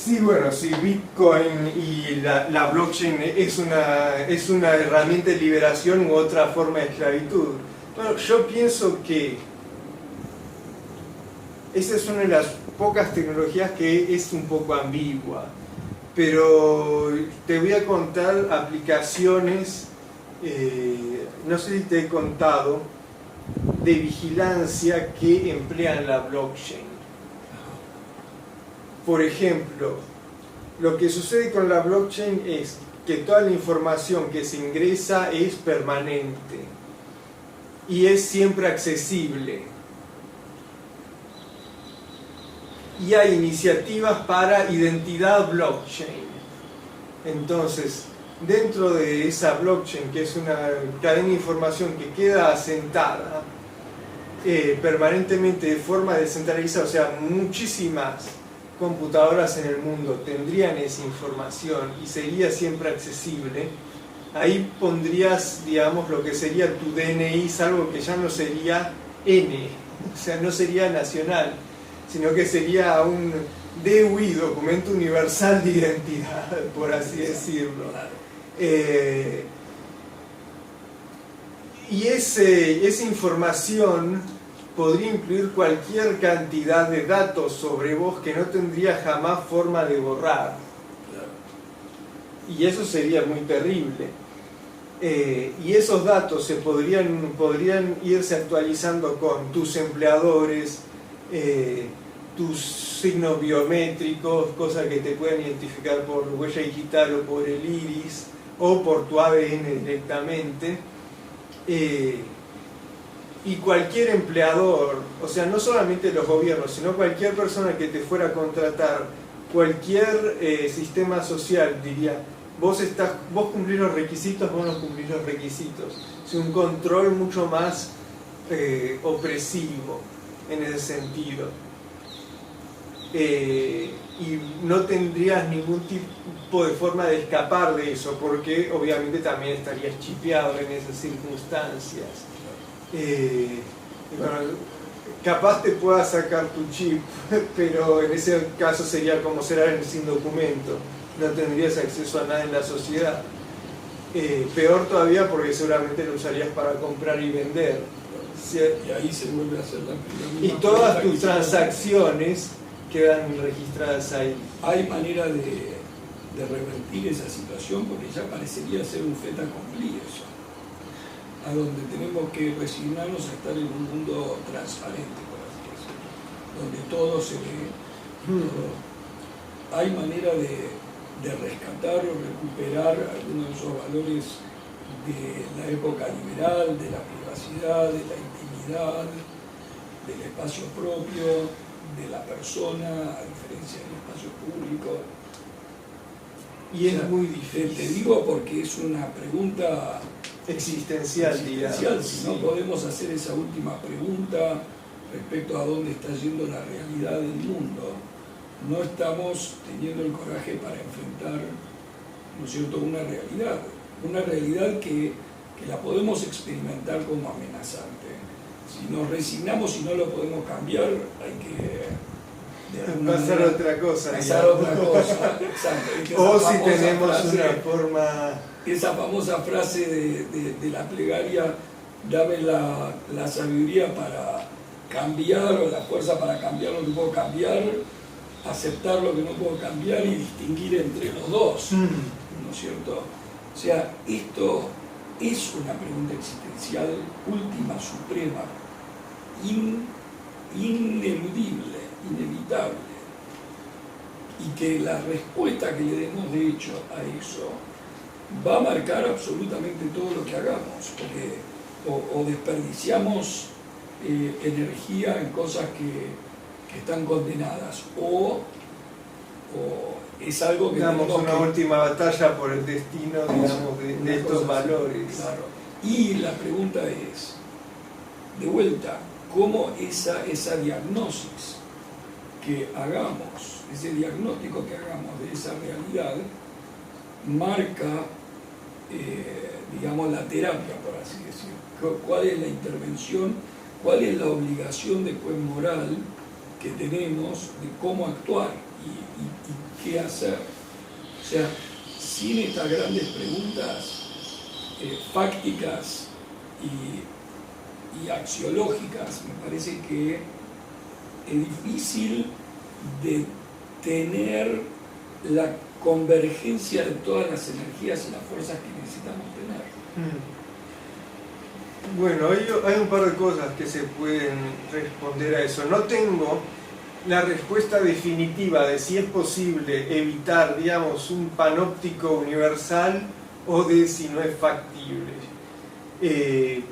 Sí, bueno, sí, Bitcoin y la blockchain es una herramienta de liberación u otra forma de esclavitud. Bueno, yo pienso que esa es una de las pocas tecnologías que es un poco ambigua, pero te voy a contar aplicaciones, no sé si te he contado, de vigilancia que emplean la blockchain. Por ejemplo, lo que sucede con la blockchain es que toda la información que se ingresa es permanente y es siempre accesible. Y hay iniciativas para identidad blockchain. Entonces, dentro de esa blockchain, que es una cadena de información que queda asentada permanentemente de forma descentralizada, o sea, muchísimas computadoras en el mundo tendrían esa información y sería siempre accesible, ahí pondrías, digamos, lo que sería tu DNI, algo que ya no sería N, o sea, no sería nacional, sino que sería un DUI, documento universal de identidad, por así decirlo. Y esa información podría incluir cualquier cantidad de datos sobre vos que no tendría jamás forma de borrar. Y eso sería muy terrible. Y esos datos podrían irse actualizando con tus empleadores, tus signos biométricos, cosas que te pueden identificar por huella digital o por el iris o por tu ADN directamente. Y cualquier empleador, o sea, no solamente los gobiernos, sino cualquier persona que te fuera a contratar, cualquier sistema social diría, vos cumplís los requisitos, vos no cumplís los requisitos. Es un control mucho más opresivo en ese sentido. Y no tendrías ningún tipo de forma de escapar de eso, porque obviamente también estarías chipeado en esas circunstancias. Bueno, capaz te puedas sacar tu chip, pero en ese caso sería como ser alguien sin documento, no tendrías acceso a nada en la sociedad. Peor todavía porque seguramente lo usarías para comprar y vender. Y ahí se vuelve a hacer la y todas tus transacciones quedan registradas ahí. ¿Hay manera de revertir esa situación? Porque ya parecería ser un fait accompli eso, a donde tenemos que resignarnos a estar en un mundo transparente, por así decirlo, donde todo se ve. ¿Hay manera de rescatar o recuperar algunos de esos valores de la época liberal, de la privacidad, de la intimidad, del espacio propio, de la persona, a diferencia del espacio público? Y es muy difícil. Te digo porque es una pregunta existencial, digamos. Si no podemos hacer esa última pregunta respecto a dónde está yendo la realidad del mundo, no estamos teniendo el coraje para enfrentar, ¿no es cierto?, una realidad que la podemos experimentar como amenazante. Si nos resignamos y no lo podemos cambiar, hay que pasar a otra cosa. Pasar a otra cosa, exacto. O si tenemos una forma... Esa famosa frase de la plegaria, dame la sabiduría para cambiar, o la fuerza para cambiar lo que puedo cambiar, aceptar lo que no puedo cambiar y distinguir entre los dos, ¿no es cierto? O sea, esto es una pregunta existencial última, suprema, ineludible, inevitable, y que la respuesta que le demos de hecho a eso va a marcar absolutamente todo lo que hagamos, porque o desperdiciamos energía en cosas que están condenadas, o es algo que damos una última batalla por el destino, digamos, de estos valores. Claro. Y la pregunta es, de vuelta, ¿cómo esa diagnosis que hagamos, ese diagnóstico que hagamos de esa realidad, marca, digamos, la terapia, por así decirlo? ¿Cuál es la intervención? ¿Cuál es la obligación después moral que tenemos de cómo actuar y qué hacer. O sea, sin estas grandes preguntas fácticas y axiológicas, me parece que es difícil de tener la convergencia de todas las energías y las fuerzas que necesitamos tener. Bueno, hay un par de cosas que se pueden responder a eso. No tengo la respuesta definitiva de si es posible evitar, digamos, un panóptico universal o de si no es factible.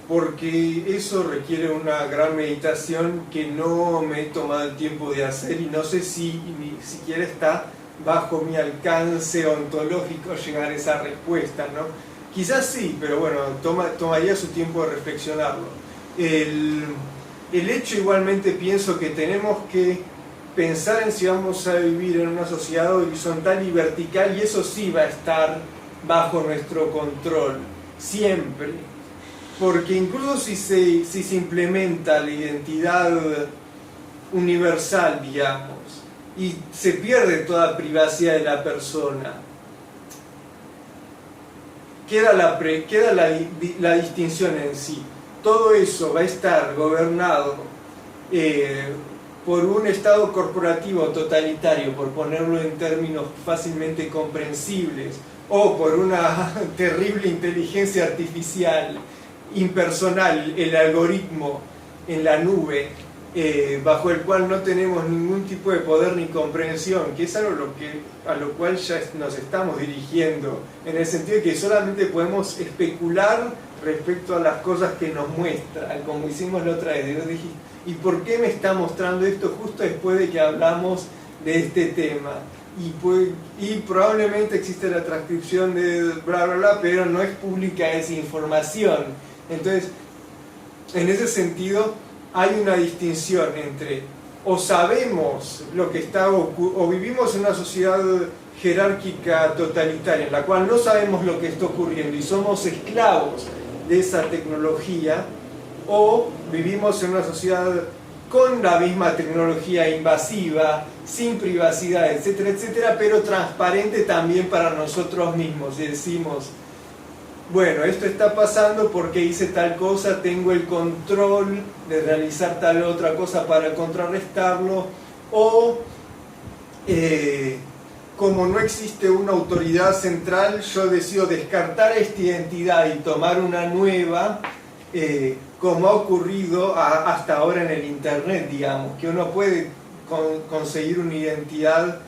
Porque eso requiere una gran meditación que no me he tomado el tiempo de hacer y no sé si ni siquiera está bajo mi alcance ontológico llegar a esa respuesta, ¿no? Quizás sí, pero bueno, tomaría su tiempo de reflexionarlo. El hecho, igualmente, pienso que tenemos que pensar en si vamos a vivir en una sociedad horizontal y vertical, y eso sí va a estar bajo nuestro control, siempre. Porque incluso si se implementa la identidad universal, digamos, y se pierde toda privacidad de la persona, queda la distinción en sí. Todo eso va a estar gobernado por un estado corporativo totalitario, por ponerlo en términos fácilmente comprensibles, o por una terrible inteligencia artificial impersonal, el algoritmo en la nube, bajo el cual no tenemos ningún tipo de poder ni comprensión, que es algo a lo cual ya nos estamos dirigiendo, en el sentido de que solamente podemos especular respecto a las cosas que nos muestra, como hicimos la otra vez. Yo dije, ¿y por qué me está mostrando esto justo después de que hablamos de este tema? Y probablemente existe la transcripción de bla bla bla, pero no es pública esa información. Entonces, en ese sentido, hay una distinción entre o sabemos lo que está o vivimos en una sociedad jerárquica totalitaria en la cual no sabemos lo que está ocurriendo y somos esclavos de esa tecnología, o vivimos en una sociedad con la misma tecnología invasiva, sin privacidad, etcétera, etcétera, pero transparente también para nosotros mismos, y decimos, bueno, esto está pasando porque hice tal cosa, tengo el control de realizar tal otra cosa para contrarrestarlo, o como no existe una autoridad central, yo decido descartar esta identidad y tomar una nueva, como ha ocurrido hasta ahora en el Internet, digamos, que uno puede conseguir una identidad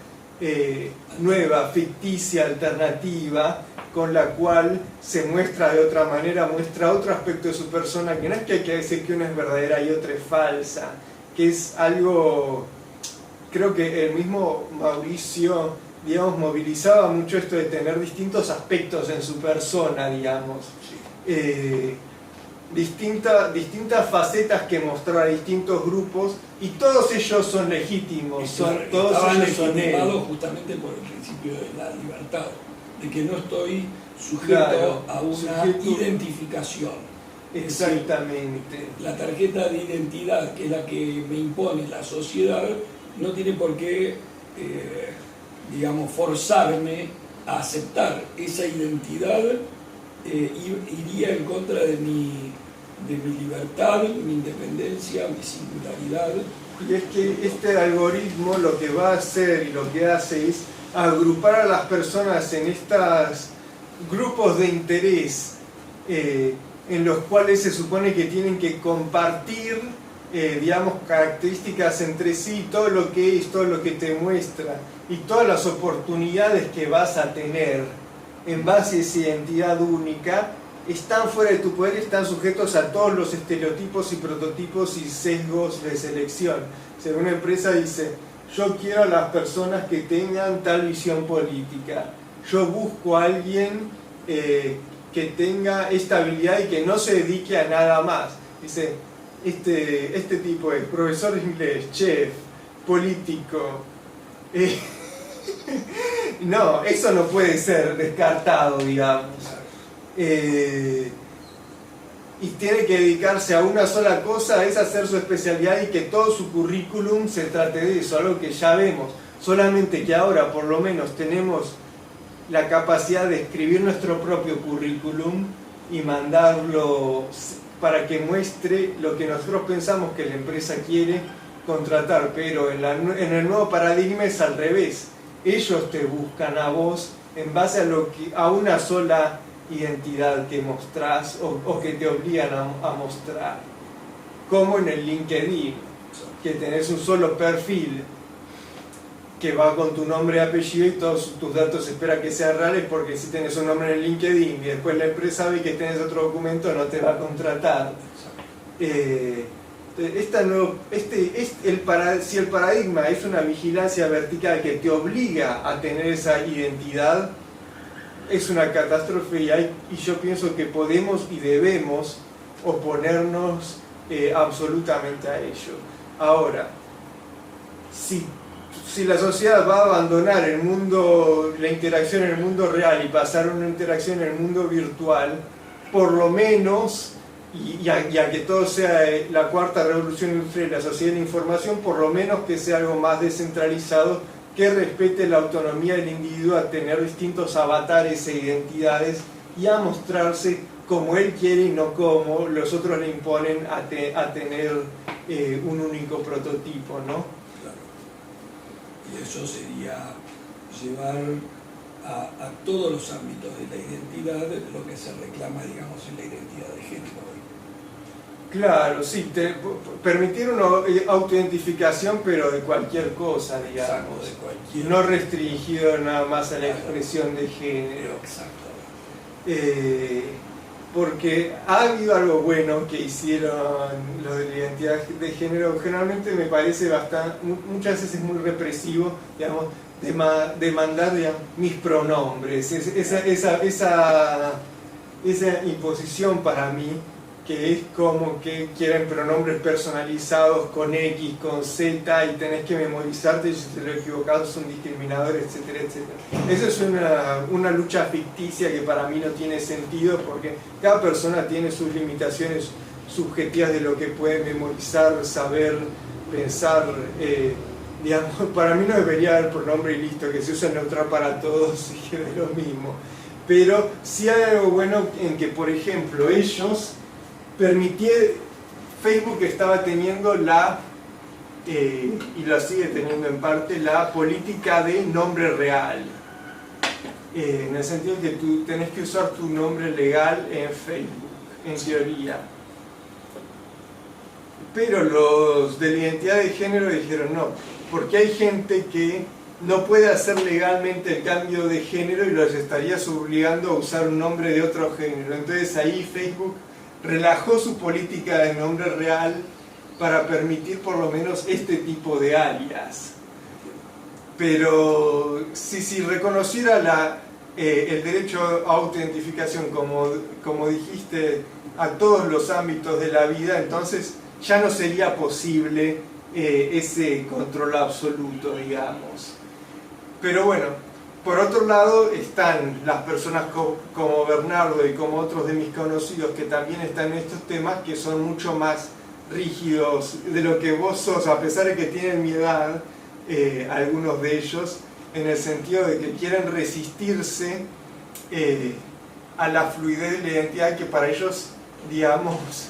nueva, ficticia, alternativa, con la cual se muestra de otra manera, muestra otro aspecto de su persona, que no es que hay que decir que una es verdadera y otra es falsa, que es algo, creo que el mismo Mauricio, digamos, movilizaba mucho esto de tener distintos aspectos en su persona, digamos, distintas facetas que mostrar a distintos grupos, y todos ellos son legítimos, todos ellos son él. Justamente por el principio de la libertad, de que no estoy sujeto a una identificación. Exactamente. La tarjeta de identidad, que es la que me impone la sociedad, no tiene por qué, digamos, forzarme a aceptar esa identidad. Iría en contra de mi libertad, mi independencia, mi singularidad. Y es que este algoritmo lo que va a hacer y lo que hace es agrupar a las personas en estos grupos de interés, en los cuales se supone que tienen que compartir, digamos, características entre sí, todo lo que es, todo lo que te muestra y todas las oportunidades que vas a tener en base a esa identidad única, están fuera de tu poder, están sujetos a todos los estereotipos y prototipos y sesgos de selección. Si una empresa dice, yo quiero a las personas que tengan tal visión política, yo busco a alguien que tenga esta habilidad y que no se dedique a nada más. Dice, este tipo es profesor de inglés, chef, político. No, eso no puede ser descartado, digamos. y tiene que dedicarse a una sola cosa, es hacer su especialidad y que todo su currículum se trate de eso, algo que ya vemos. Solamente que ahora por lo menos tenemos la capacidad de escribir nuestro propio currículum y mandarlo para que muestre lo que nosotros pensamos que la empresa quiere contratar, pero en el nuevo paradigma es al revés. Ellos te buscan a vos en base a una sola identidad que mostrás o que te obligan a mostrar, como en el LinkedIn, que tenés un solo perfil que va con tu nombre y apellido y todos tus datos se espera que sean reales, porque si tenés un nombre en el LinkedIn y después la empresa ve que tenés otro documento, no te va a contratar. Si el paradigma es una vigilancia vertical que te obliga a tener esa identidad, es una catástrofe y yo pienso que podemos y debemos oponernos absolutamente a ello. Ahora, si la sociedad va a abandonar la interacción en el mundo real y pasar a una interacción en el mundo virtual, por lo menos, ya que todo sea la cuarta revolución industrial y la sociedad de la información, por lo menos que sea algo más descentralizado, que respete la autonomía del individuo a tener distintos avatares e identidades y a mostrarse como él quiere y no como los otros le imponen a tener un único prototipo, ¿no? Y eso sería llevar a todos los ámbitos de la identidad lo que se reclama, digamos, en la identidad de género. Claro, sí, permitir una autoidentificación, pero de cualquier cosa, digamos. Exacto, de cualquier... No restringido nada más a la expresión de género. Exacto. Porque ha habido algo bueno que hicieron lo de la identidad de género. Generalmente me parece muchas veces muy represivo, digamos, demandar, digamos, mis pronombres, esa imposición para mí, que es como que quieren pronombres personalizados con X, con Z, y tenés que memorizarte, y si te lo equivocás sos un discriminador, etcétera, etcétera. Esa es una lucha ficticia que para mí no tiene sentido, porque cada persona tiene sus limitaciones subjetivas de lo que puede memorizar, saber, pensar. Digamos, para mí no debería haber pronombre y listo, que se use neutral para todos y que es lo mismo. Pero sí hay algo bueno en que, por ejemplo, ellos Facebook estaba teniendo y lo sigue teniendo en parte, la política de nombre real. En el sentido de que tú tenés que usar tu nombre legal en Facebook, en teoría. Pero los de la identidad de género dijeron no, porque hay gente que no puede hacer legalmente el cambio de género y los estarías obligando a usar un nombre de otro género. Entonces ahí Facebook relajó su política de nombre real para permitir por lo menos este tipo de alias. Pero si reconociera el derecho a autoidentificación, como dijiste, a todos los ámbitos de la vida, entonces ya no sería posible ese control absoluto, digamos. Pero bueno, por otro lado están las personas como Bernardo y como otros de mis conocidos que también están en estos temas, que son mucho más rígidos de lo que vos sos, a pesar de que tienen mi edad, algunos de ellos, en el sentido de que quieren resistirse a la fluidez de la identidad, que para ellos, digamos,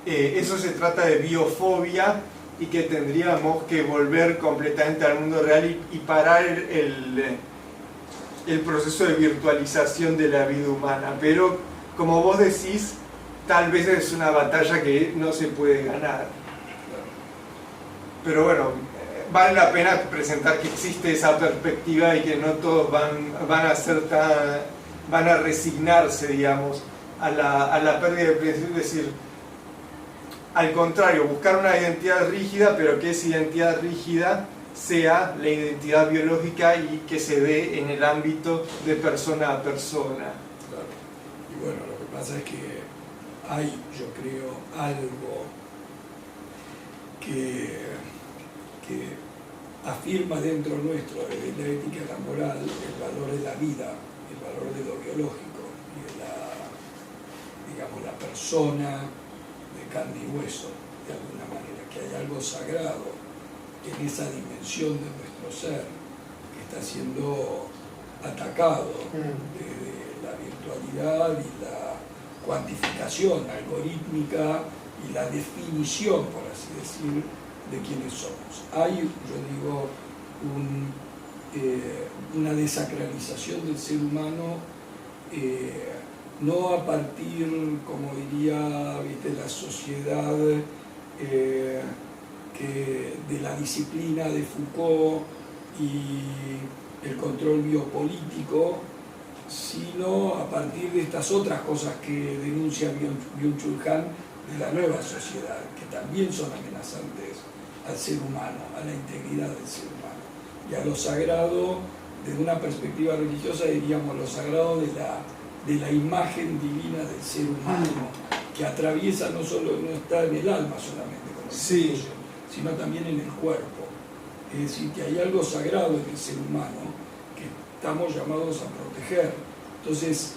eso se trata de biofobia y que tendríamos que volver completamente al mundo real y parar el proceso de virtualización de la vida humana. Pero, como vos decís, tal vez es una batalla que no se puede ganar. Pero bueno, vale la pena presentar que existe esa perspectiva y que no todos van a resignarse, digamos, a la pérdida de principio. Es decir, al contrario, buscar una identidad rígida, pero que esa identidad rígida sea la identidad biológica y que se dé en el ámbito de persona a persona. Claro. Y bueno, lo que pasa es que hay, yo creo, algo que afirma dentro nuestro, de la ética y la moral, el valor de la vida, el valor de lo biológico y de digamos, la persona de carne y hueso, de alguna manera, que hay algo sagrado en esa dimensión de nuestro ser que está siendo atacado de la virtualidad y la cuantificación algorítmica y la definición, por así decir, de quiénes somos. Hay, yo digo, una desacralización del ser humano, no a partir, como diría, ¿viste?, la sociedad de la disciplina de Foucault y el control biopolítico, sino a partir de estas otras cosas que denuncia Byung-Chul Han de la nueva sociedad, que también son amenazantes al ser humano, a la integridad del ser humano, y a lo sagrado, desde una perspectiva religiosa, diríamos lo sagrado de la imagen divina del ser humano, que atraviesa no está en el alma solamente, como sí, sino también en el cuerpo. Es decir, que hay algo sagrado en el ser humano que estamos llamados a proteger. Entonces,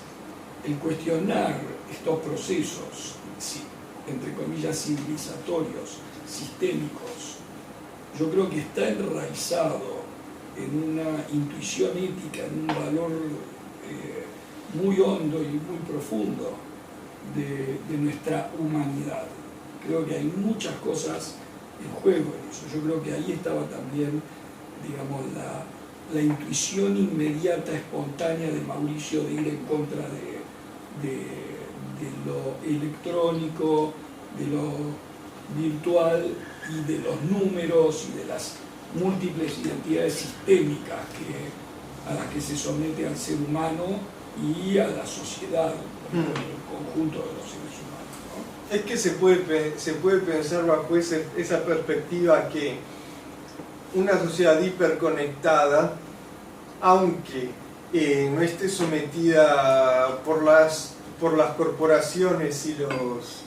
el cuestionar estos procesos, entre comillas, civilizatorios, sistémicos, yo creo que está enraizado en una intuición ética, en un valor muy hondo y muy profundo de nuestra humanidad. Creo que hay muchas cosas en juego en eso. Yo creo que ahí estaba también, digamos, la intuición inmediata, espontánea de Mauricio de ir en contra de lo electrónico, de lo virtual y de los números y de las múltiples identidades sistémicas a las que se somete al ser humano y a la sociedad, el conjunto de los seres humanos, ¿no? Es que se puede pensar bajo esa perspectiva que una sociedad hiperconectada, aunque no esté sometida por las corporaciones y los...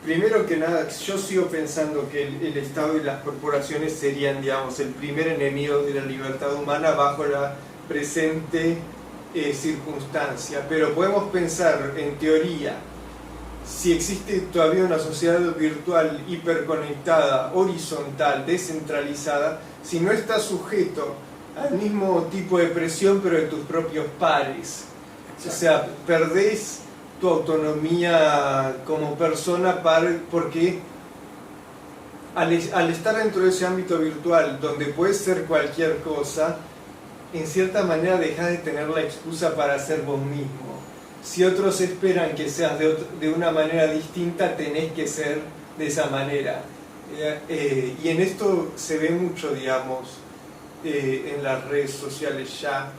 Primero que nada, yo sigo pensando que el Estado y las corporaciones serían, digamos, el primer enemigo de la libertad humana bajo la presente circunstancia. Pero podemos pensar, en teoría, si existe todavía una sociedad virtual hiperconectada, horizontal, descentralizada, si no está sujeto al mismo tipo de presión, pero de tus propios pares. O sea, perdés tu autonomía como persona porque al estar dentro de ese ámbito virtual donde puedes ser cualquier cosa, en cierta manera dejas de tener la excusa para ser vos mismo. Si otros esperan que seas de una manera distinta, tenés que ser de esa manera. Y en esto se ve mucho, digamos, en las redes sociales ya.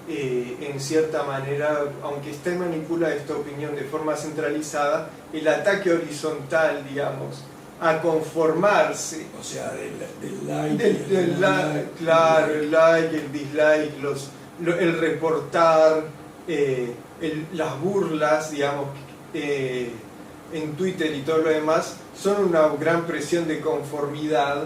En cierta manera, aunque esté manipulada esta opinión de forma centralizada, el ataque horizontal, digamos, a conformarse, o sea, del like, claro, el like, el dislike, el reportar, las burlas, digamos, en Twitter y todo lo demás, son una gran presión de conformidad,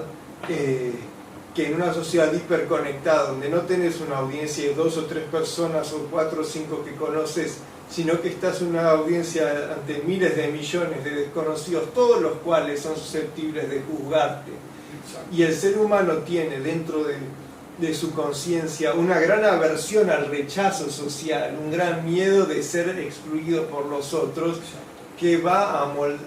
que en una sociedad hiperconectada, donde no tenés una audiencia de 2 o 3 personas o 4 o 5 que conoces, sino que estás en una audiencia ante miles de millones de desconocidos, todos los cuales son susceptibles de juzgarte. Exacto. Y el ser humano tiene dentro de su conciencia una gran aversión al rechazo social, un gran miedo de ser excluido por los otros, que va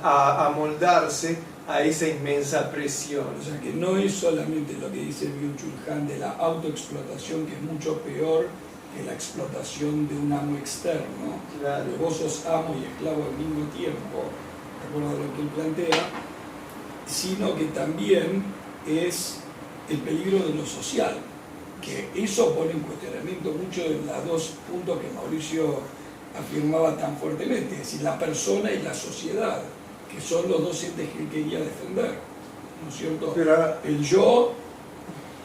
a amoldarse a esa inmensa presión. O sea, que no es solamente lo que dice Byung-Chul Han de la autoexplotación, que es mucho peor que la explotación de un amo externo. Claro. Que vos sos amo y esclavo al mismo tiempo, de acuerdo a lo que él plantea, sino que también es el peligro de lo social, que eso pone en cuestionamiento mucho de los dos puntos que Mauricio afirmaba tan fuertemente, es decir, la persona y la sociedad, que son los dos entes que él quería defender, ¿no es cierto? Pero, el yo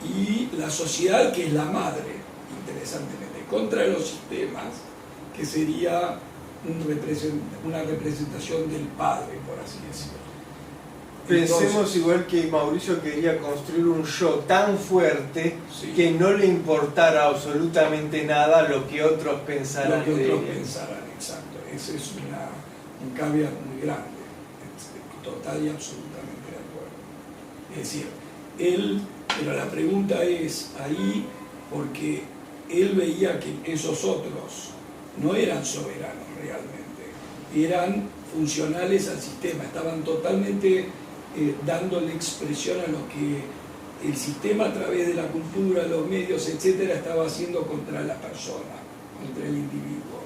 y la sociedad, que es la madre, interesantemente, contra los sistemas, que sería una representación del padre, por así decirlo. Pensemos Entonces, igual que Mauricio quería construir un yo tan fuerte, sí, que no le importara absolutamente nada lo que otros pensaran lo que de otros él. pensarán, exacto. ese es un caveat muy grande, total y absolutamente de acuerdo. Es decir, pero la pregunta es ahí porque él veía que esos otros no eran soberanos realmente, eran funcionales al sistema, estaban totalmente dándole expresión a lo que el sistema a través de la cultura, los medios, etcétera, estaba haciendo contra la persona, contra el individuo.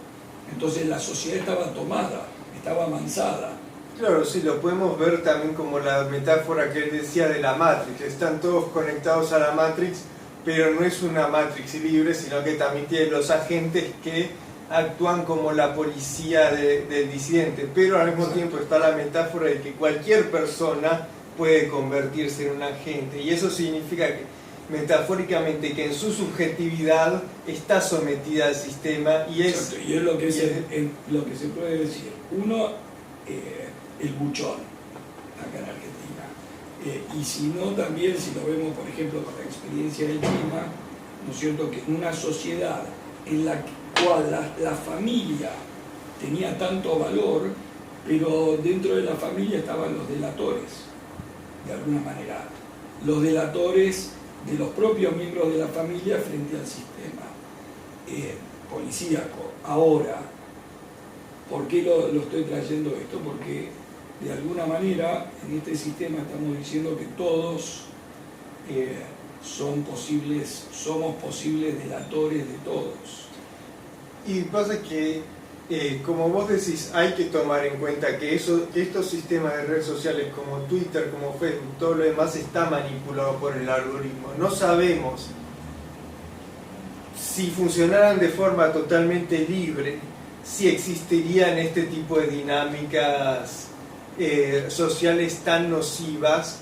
Entonces la sociedad estaba tomada, estaba amansada. Claro, sí, lo podemos ver también como la metáfora que él decía de la Matrix. Están todos conectados a la Matrix, pero no es una Matrix libre, sino que también tiene los agentes que actúan como la policía del disidente. Pero al mismo tiempo está la metáfora de que cualquier persona puede convertirse en un agente. Y eso significa que, metafóricamente, que en su subjetividad está sometida al sistema y es... Exacto, y es lo que se puede decir. Uno, el buchón, acá en Argentina. Y si no, también, si lo vemos, por ejemplo, con la experiencia del clima, ¿no es cierto?, que una sociedad en la cual la familia tenía tanto valor, pero dentro de la familia estaban los delatores, de alguna manera. Los delatores de los propios miembros de la familia frente al sistema policíaco. Ahora, ¿por qué lo estoy trayendo esto? Porque de alguna manera en este sistema estamos diciendo que todos somos posibles delatores de todos. Y pasa que, como vos decís, hay que tomar en cuenta que estos sistemas de redes sociales como Twitter, como Facebook, todo lo demás está manipulado por el algoritmo. No sabemos si funcionaran de forma totalmente libre, si existirían este tipo de dinámicas sociales tan nocivas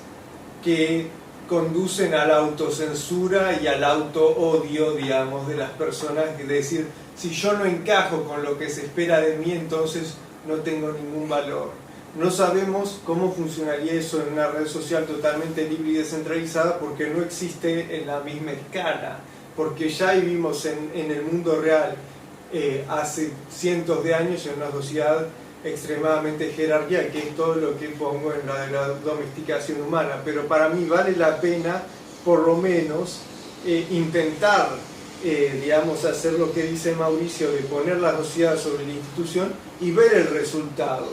que conducen a la autocensura y al auto-odio, digamos, de las personas. Es decir, si yo no encajo con lo que se espera de mí, entonces no tengo ningún valor. No sabemos cómo funcionaría eso en una red social totalmente libre y descentralizada porque no existe en la misma escala, porque ya vivimos en el mundo real hace cientos de años en una sociedad extremadamente jerárquica, que es todo lo que pongo en la de la domesticación humana. Pero para mí vale la pena, por lo menos, intentar, digamos, hacer lo que dice Mauricio, de poner la sociedad sobre la institución y ver el resultado.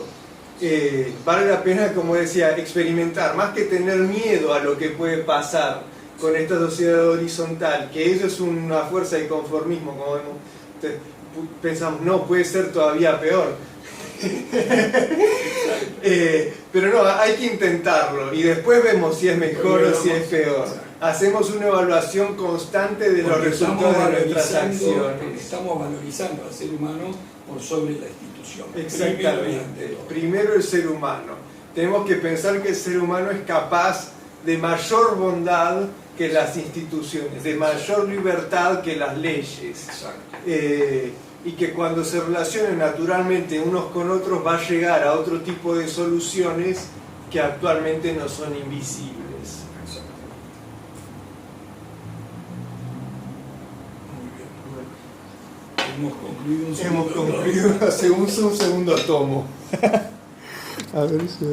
Vale la pena, como decía, experimentar, más que tener miedo a lo que puede pasar con esta sociedad horizontal, que eso es una fuerza de conformismo, como vemos. Entonces, pensamos, no, puede ser todavía peor. Pero no, hay que intentarlo y después vemos si es mejor o si es peor. Hacemos una evaluación constante de los resultados de nuestras acciones. Estamos valorizando al ser humano por sobre la institución. Exactamente. Primero el ser humano. Tenemos que pensar que el ser humano es capaz de mayor bondad que las instituciones, de mayor libertad que las leyes. Y que cuando se relacionen naturalmente unos con otros va a llegar a otro tipo de soluciones que actualmente no son invisibles. Hemos concluido hace un segundo tomo. A ver si